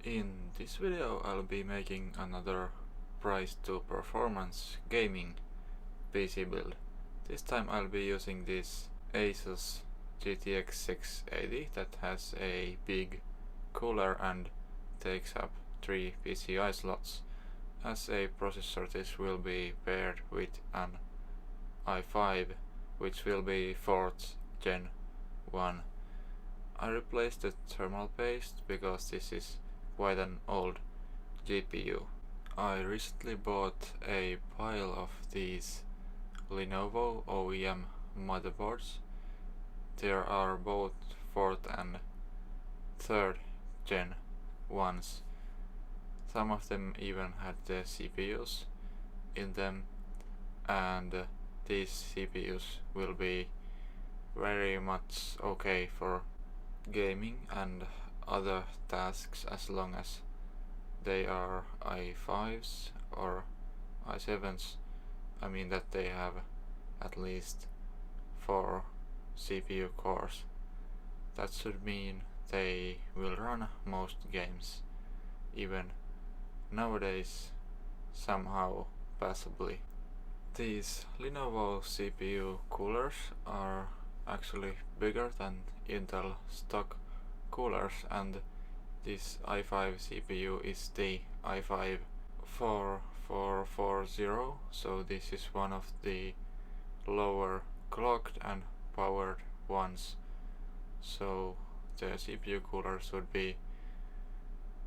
In this video I'll be making another price to performance gaming PC build. This time I'll be using this ASUS GTX680 that has a big cooler and takes up 3 PCI slots. As a processor, this will be paired with an i5 which will be 4th Gen 1. I replaced the thermal paste because this is quite an old GPU. I recently bought a pile of these Lenovo OEM motherboards. There are both 4th and 3rd Gen 1s. Some of them even had the CPUs in them, and these CPUs will be very much okay for gaming and other tasks as long as they are i5s or i7s. I mean that they have at least 4 CPU cores. That should mean they will run most games, even nowadays, somehow passably. These Lenovo CPU coolers are actually bigger than Intel stock coolers, and this i5 CPU is the i5-4440, so this is one of the lower clocked and powered ones, so the CPU cooler should be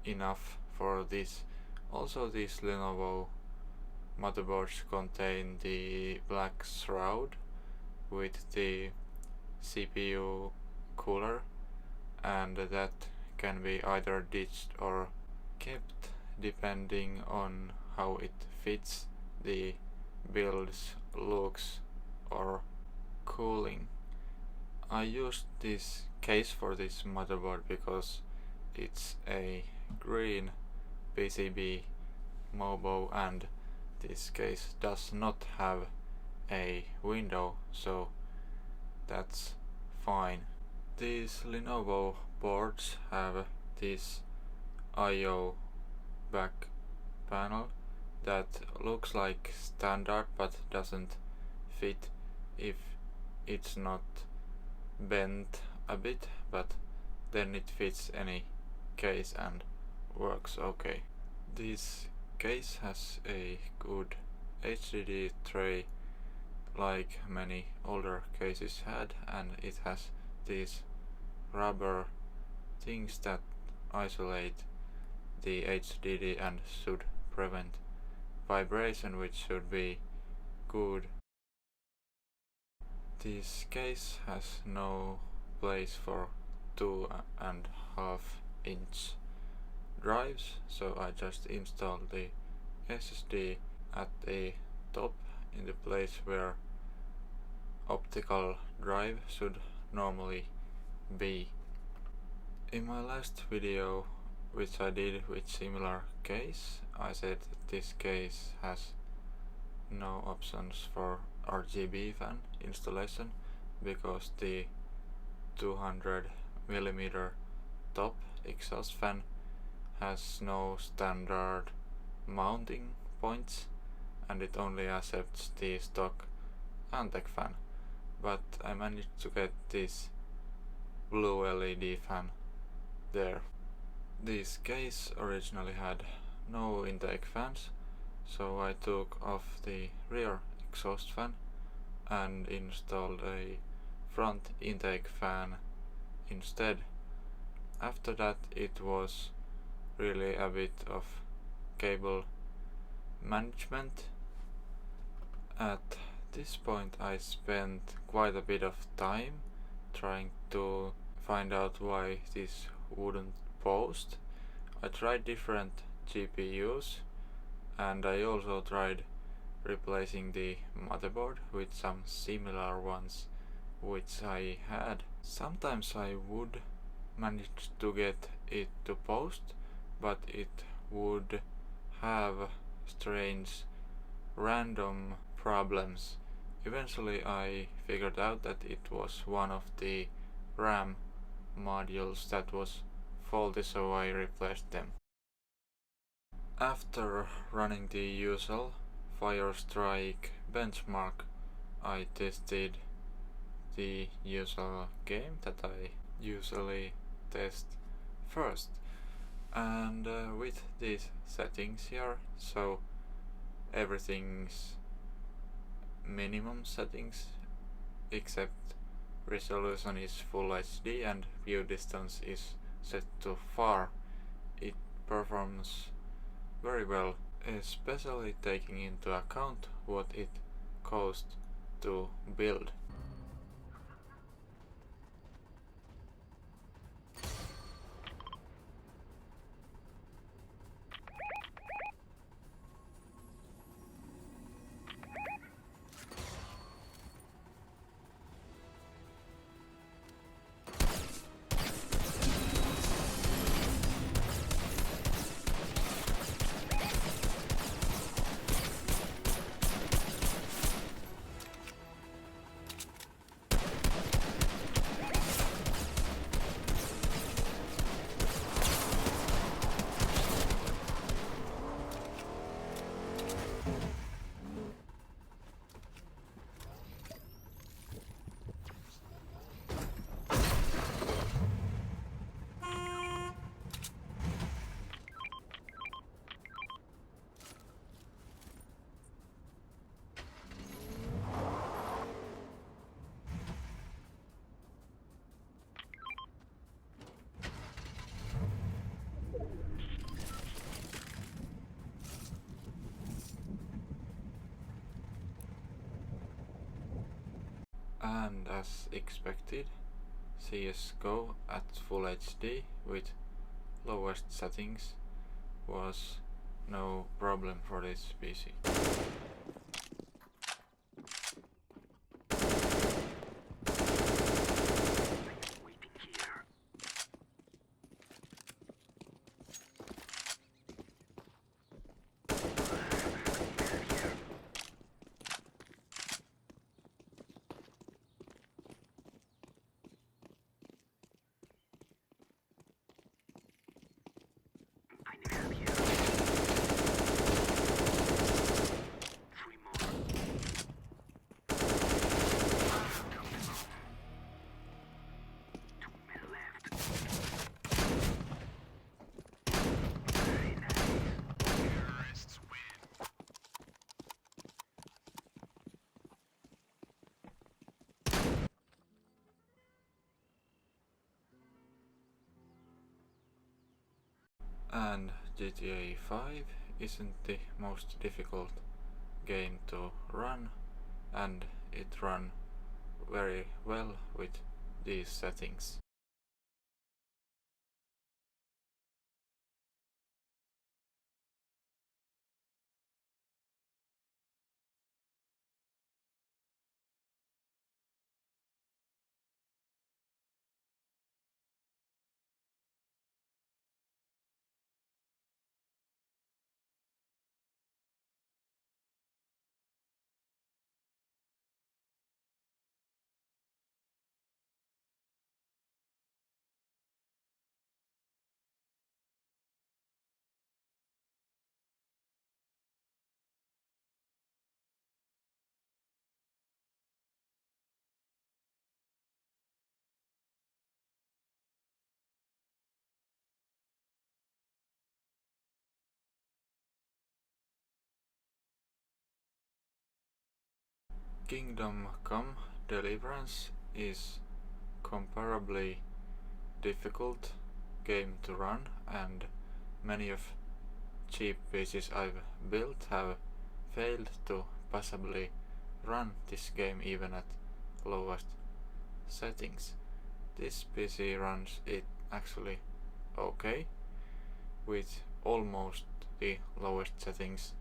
enough for this. Also, these Lenovo motherboards contain the black shroud with the CPU cooler, and that can be either ditched or kept depending on how it fits the build's looks or cooling. I used this case for this motherboard because it's a green PCB MOBO and this case does not have a window, so that's fine. These Lenovo boards have this I/O back panel that looks like standard but doesn't fit if it's not bent a bit, but then it fits any case and works okay. This case has a good HDD tray like many older cases had, and it has these rubber things that isolate the HDD and should prevent vibration, which should be good. This case has no place for 2.5-inch drives, so I just installed the SSD at the top in the place where optical drive should normally be. In my last video, which I did with similar case, I said that this case has no options for RGB fan installation because the 200mm top exhaust fan has no standard mounting points and it only accepts the stock Antec fan, but I managed to get this blue LED fan there. This case originally had no intake fans, so I took off the rear exhaust fan and installed a front intake fan instead. After that, it was really a bit of cable management. At this point I spent quite a bit of time trying to find out why this wouldn't post. I tried different GPUs and I also tried replacing the motherboard with some similar ones which I had. Sometimes I would manage to get it to post, but it would have strange random problems. Eventually I figured out that it was one of the RAM modules that was faulty, so I replaced them. After running the usual Firestrike benchmark, I tested the usual game that I usually test first, and with these settings here, so everything's minimum settings except resolution is full HD and view distance is set to far, it performs very well, especially taking into account what it cost to build. And as expected, CSGO at Full HD with lowest settings was no problem for this PC. And GTA 5 isn't the most difficult game to run, and it ran very well with these settings. Kingdom Come Deliverance is comparably difficult game to run, and many of cheap PCs I've built have failed to passably run this game even at lowest settings. This PC runs it actually okay with almost the lowest settings.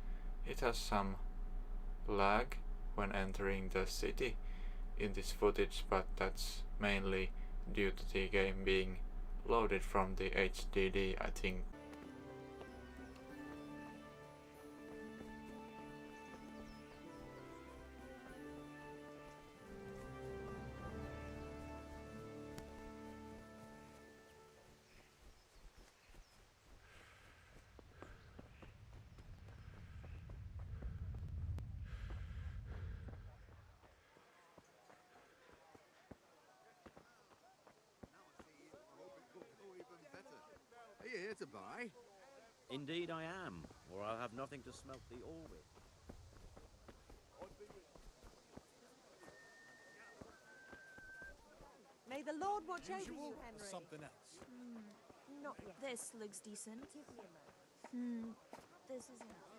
It has some lag when entering the city in this footage, but that's mainly due to the game being loaded from the HDD, I think. here to buy? Indeed I am, or I'll have nothing to smelt the ore with. May the Lord watch over Usual you, or Henry. something else? Not yet. This looks decent. Give me a moment. This is enough.